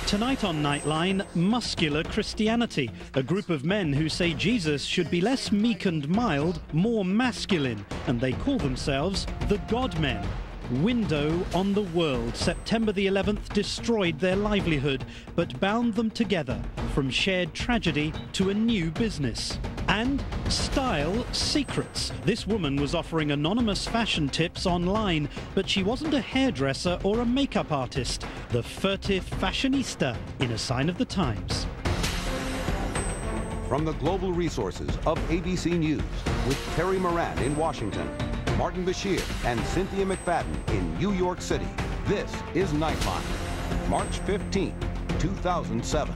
Tonight on Nightline, muscular Christianity. A group of men who say Jesus should be less meek and mild, more masculine, and they call themselves the God-men. Window on the world. September the 11th destroyed their livelihood, but bound them together from shared tragedy to a new business. And style secrets. This woman was offering anonymous fashion tips online, but she wasn't a hairdresser or a makeup artist. The furtive fashionista in A Sign of the Times. From the global resources of ABC News, with Terry Moran in Washington, Martin Bashir and Cynthia McFadden in New York City, this is Nightline, March 15, 2007.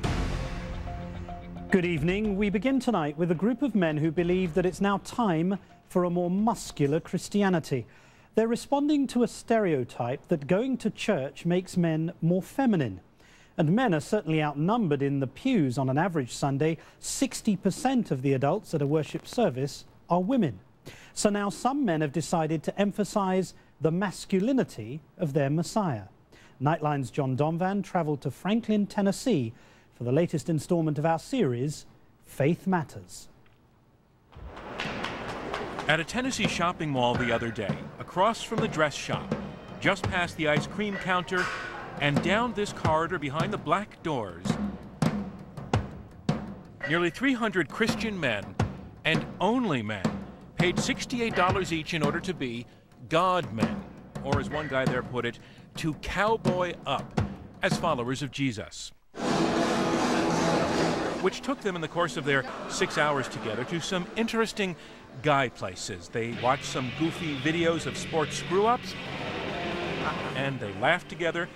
Good evening. We begin tonight with a group of men who believe that it's now time for a more muscular Christianity. They're responding to a stereotype that going to church makes men more feminine. And men are certainly outnumbered in the pews on an average Sunday. 60% of the adults at a worship service are women. So now some men have decided to emphasize the masculinity of their Messiah. Nightline's John Donvan travelled to Franklin, Tennessee for the latest installment of our series, Faith Matters. At a Tennessee shopping mall the other day, across from the dress shop, just past the ice cream counter, and down this corridor behind the black doors, nearly 300 Christian men, and only men, paid $68 each in order to be God-men, or as one guy there put it, to cowboy up as followers of Jesus. Which took them in the course of their 6 hours together to some interesting guy places. They watched some goofy videos of sports screw-ups, and they laughed together.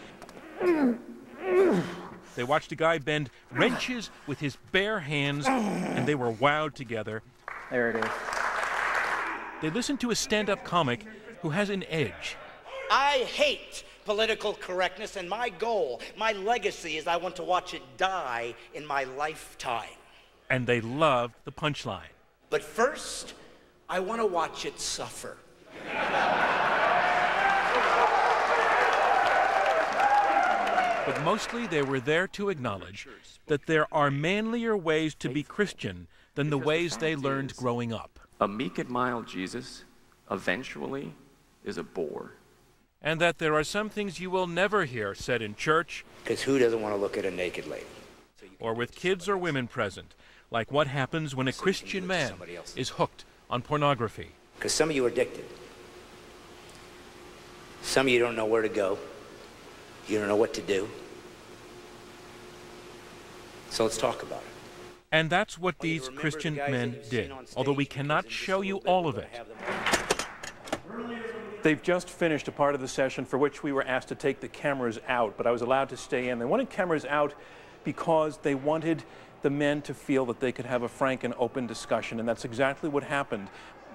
They watched a guy bend wrenches with his bare hands, and they were wowed together. There it is. They listened to a stand-up comic who has an edge. I hate political correctness, and my goal, my legacy is I want to watch it die in my lifetime. And they loved the punchline. But first, I want to watch it suffer. But mostly they were there to acknowledge that there are manlier ways to be Christian than the ways they learned growing up. A meek and mild Jesus eventually is a bore. And that there are some things you will never hear said in church. Because who doesn't want to look at a naked lady? Or with kids or women present, like what happens when a Christian man is hooked on pornography. Because some of you are addicted. Some of you don't know where to go. You don't know what to do. So let's talk about it. And that's what these Christian men did, although we cannot show you all of it. They've just finished a part of the session for which we were asked to take the cameras out, but I was allowed to stay in. They wanted cameras out because they wanted the men to feel that they could have a frank and open discussion, and that's exactly what happened.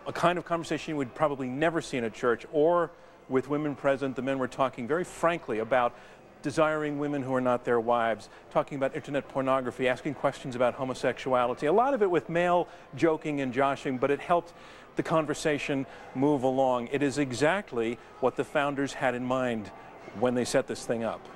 A kind of conversation you would probably never see in a church or with women present. The men were talking very frankly about desiring women who are not their wives, talking about internet pornography, asking questions about homosexuality, a lot of it with male joking and joshing, but it helped the conversation move along. It is exactly what the founders had in mind when they set this thing up.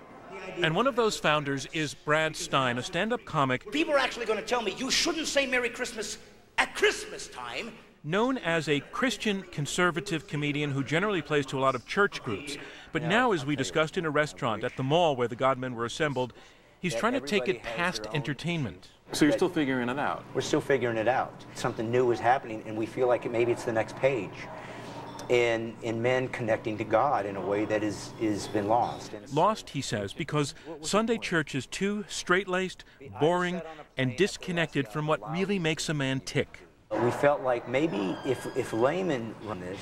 And one of those founders is Brad Stein, a stand-up comic. People are actually going to tell me you shouldn't say Merry Christmas at Christmas time. Known as a Christian conservative comedian who generally plays to a lot of church groups. But now, as we discussed in a restaurant at the mall where the God-men were assembled, he's trying to take it past entertainment. So you're still figuring it out? We're still figuring it out. Something new is happening, and we feel like maybe it's the next page in men connecting to God in a way that is been lost. Lost, he says, because Sunday church is too straight-laced, boring, and disconnected from what really makes a man tick. We felt like maybe if laymen run this,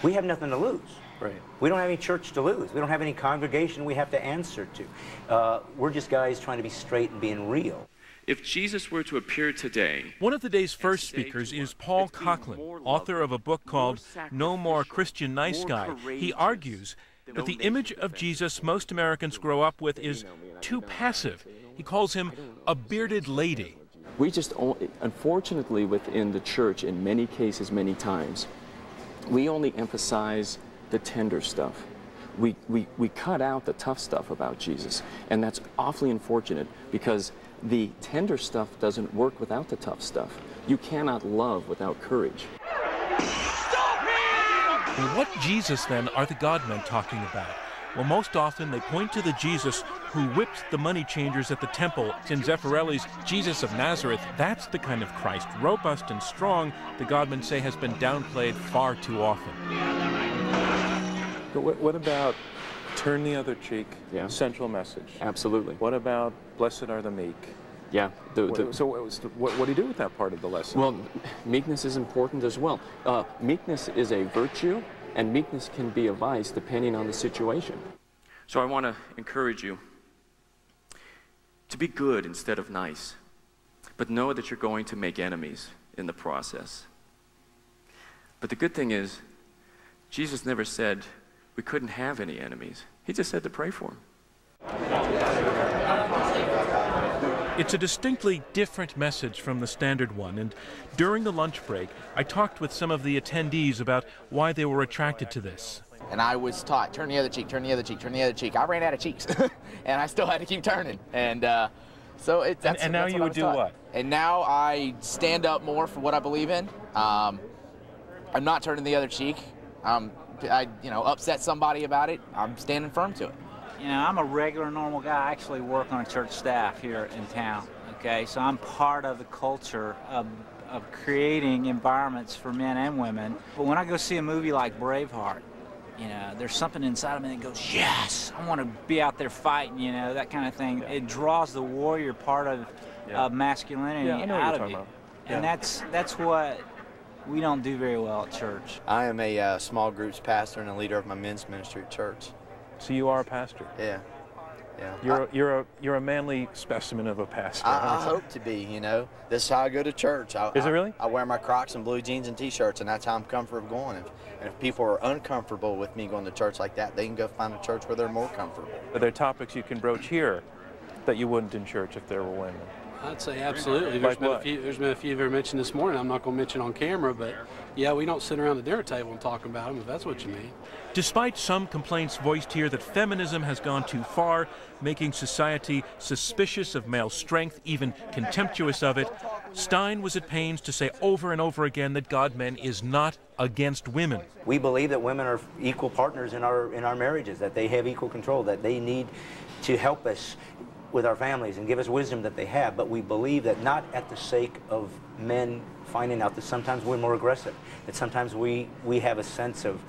we have nothing to lose. Right. We don't have any church to lose. We don't have any congregation we have to answer to. We're just guys trying to be straight and being real. If Jesus were to appear today... One of the day's first speakers is Paul Coughlin, author of a book called No More Christian Nice Guy. He argues that the image of Jesus most Americans grow up with is too passive. He calls him a bearded lady. We just, unfortunately, within the church, in many cases, many times, we only emphasize the tender stuff. we cut out the tough stuff about Jesus, and that's awfully unfortunate because the tender stuff doesn't work without the tough stuff. You cannot love without courage. Well, what Jesus, then, are the God-men talking about? Well, most often they point to the Jesus who whipped the money changers at the temple. In Zeffirelli's Jesus of Nazareth, that's the kind of Christ, robust and strong, the God-men say has been downplayed far too often. But what about turn the other cheek, Yeah. central message? Absolutely. What about blessed are the meek? Yeah. So what do you do with that part of the lesson? Well, meekness is important as well. Meekness is a virtue, and meekness can be a vice depending on the situation. So I want to encourage you to be good instead of nice, but know that you're going to make enemies in the process. But the good thing is, Jesus never said we couldn't have any enemies. He just said to pray for them. It's a distinctly different message from the standard one, and during the lunch break, I talked with some of the attendees about why they were attracted to this. And I was taught, turn the other cheek, turn the other cheek, turn the other cheek. I ran out of cheeks, and I still had to keep turning. And so that's and now that's you would do taught. what? And now I stand up more for what I believe in. I'm not turning the other cheek. I upset somebody about it. I'm standing firm to it. You know, I'm a regular, normal guy. I actually work on a church staff here in town, okay? So I'm part of the culture of creating environments for men and women. But when I go see a movie like Braveheart, you know, there's something inside of me that goes, yes, I want to be out there fighting, you know, that kind of thing. Yeah. It draws the warrior part of masculinity out of you. And that's what we don't do very well at church. I am a small groups pastor and a leader of my men's ministry at church. So you are a pastor? Yeah. Yeah. You're a manly specimen of a pastor. I hope to be, you know. This is how I go to church. Is it really? I wear my Crocs and blue jeans and T-shirts, and that's how I'm comfortable going. And if people are uncomfortable with me going to church like that, they can go find a church where they're more comfortable. Are there topics you can broach here that you wouldn't in church if there were women? I'd say absolutely. Like There's been a few you've ever mentioned this morning. I'm not going to mention on camera, but yeah, we don't sit around the dinner table and talk about them, if that's what you mean. Despite some complaints voiced here that feminism has gone too far, making society suspicious of male strength, even contemptuous of it, Stein was at pains to say over and over again that God-men is not against women. We believe that women are equal partners in our marriages, that they have equal control, that they need to help us with our families and give us wisdom that they have, but we believe that not at the sake of men finding out that sometimes we're more aggressive, that sometimes we have a sense of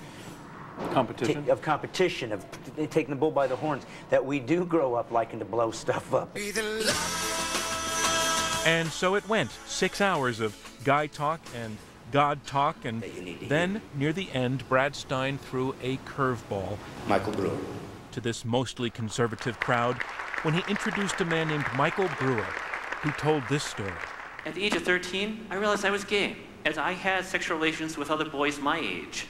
competition, of taking the bull by the horns, that we do grow up liking to blow stuff up. And so it went, 6 hours of guy talk and God talk, and then near the end, Brad Stein threw a curveball. Michael Brewer. To this mostly conservative crowd, when he introduced a man named Michael Brewer, who told this story. At the age of 13, I realized I was gay, as I had sexual relations with other boys my age.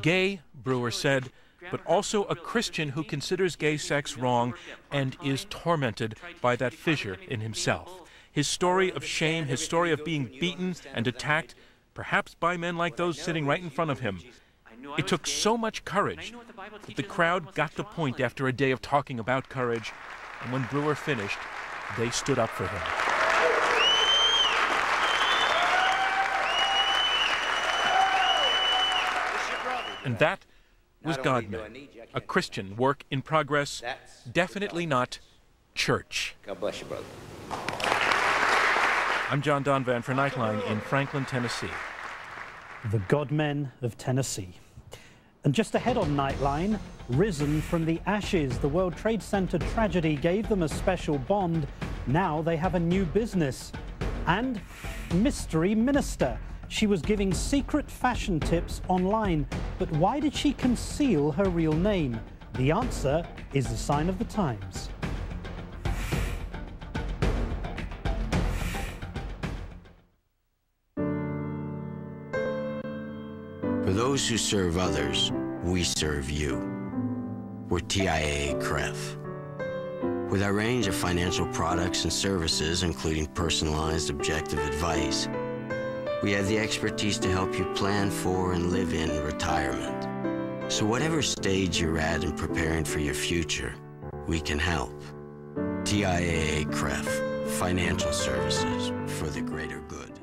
Gay, Brewer said, but also a Christian who considers gay sex wrong and is tormented by that fissure in himself. His story of shame, his story of being beaten and attacked, perhaps by men like those sitting right in front of him. It took so much courage that the crowd got the point after a day of talking about courage, and when Brewer finished, they stood up for him. And that was God-men, a Christian work in progress, definitely not church. God bless you, brother. I'm John Donvan for Nightline in Franklin, Tennessee. The God-men of Tennessee. And just ahead on Nightline, risen from the ashes, the World Trade Center tragedy gave them a special bond. Now they have a new business. And mystery minister. She was giving secret fashion tips online. But why did she conceal her real name? The answer is the sign of the times. For those who serve others, we serve you. We're TIAA-CREF. With our range of financial products and services, including personalized, objective advice, we have the expertise to help you plan for and live in retirement. So whatever stage you're at in preparing for your future, we can help. TIAA-CREF, financial services for the greater good.